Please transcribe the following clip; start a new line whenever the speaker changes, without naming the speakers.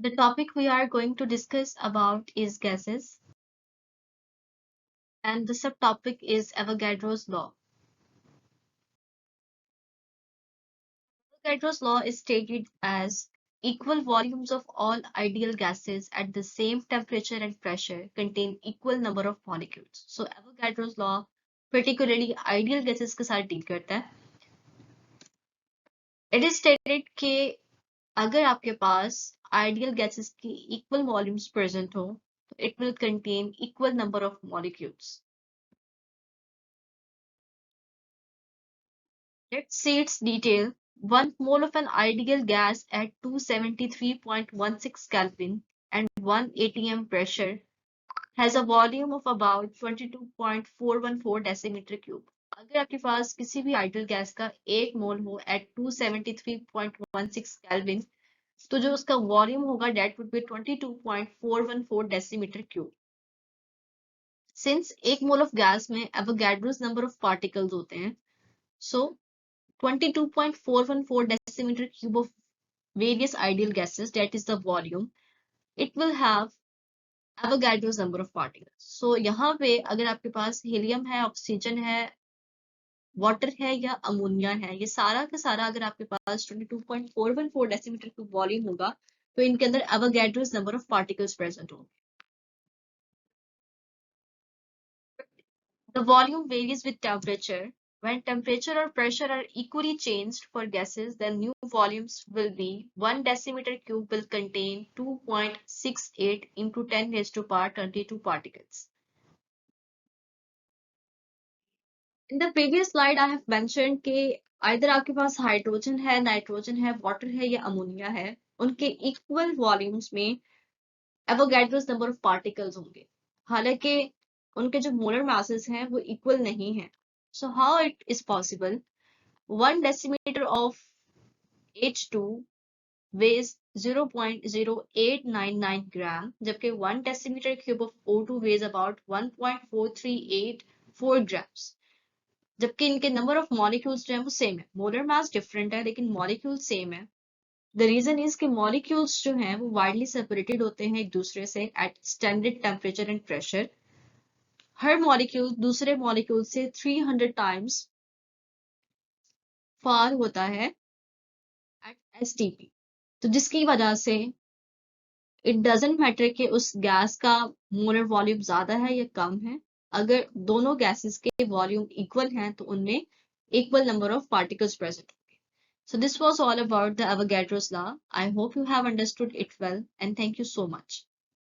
The topic we are going to discuss about is gases, and the subtopic is Avogadro's law. Avogadro's law is stated as equal volumes of all ideal gases at the same temperature and pressure contain equal number of molecules. So Avogadro's law particularly ideal gases के साथ deal करता है. It is stated कि अगर आपके पास ideal gases की equal volumes present हो, it will contain equal number of molecules. Let's see its detail. 1 mole of an ideal gas at 273.16 Kelvin and 1 atm pressure has a volume of about 22.414 decimeter cube. अगर आपके पास किसी भी ideal gas का 1 मोल हो at 273.16 Kelvin, तो जो उसका volume होगा that would be 22.414 decimeter cube. Since 1 mole of gas में Avogadro's number of particles होते हैं, so 22.414 decimeter cube of various ideal gases, that is the volume, it will have Avogadro's number of particles. So यहाँ पे अगर आपके पास helium है, oxygen है, water है या अमोनिया है, ये सारा का सारा अगर आपके पास 22.414 decimeter cube वॉल्यूम होगा, तो इनके अंदर Avogadro's number of particles present होंगे. The volume varies with temperature. When temperature or pressure are equally changed for gases, then new volumes will be 1 decimeter cube will contain 2.68 into 10 raised to power 22 particles. In the previous slide, I have mentioned कि either आपके पास hydrogen है, nitrogen है, water है या ammonia है, उनके equal volumes में Avogadro's number of particles होंगे. हालांकि उनके जो मोलर masses हैं वो इक्वल नहीं है. So how it is possible? 1 decimeter of H2 weighs 0.0899 gram, जबकि 1 decimeter cube of O2 weighs about 1.4384 grams. जबकि इनके number of molecules जो है वो same है. Molar mass different है लेकिन molecules same है. The reason is कि molecules जो हैं वो widely separated होते हैं एक दूसरे से at standard temperature and pressure. Her molecule दूसरे molecule से 300 times far होता है at STP. तो जिसकी वजह से it doesn't matter कि उस गैस का molar volume ज़्यादा है या कम है. अगर दोनों gases के volume equal हैं तो उनमें equal number of particles present. So this was all about the Avogadro's law. I hope you have understood it well and thank you so much.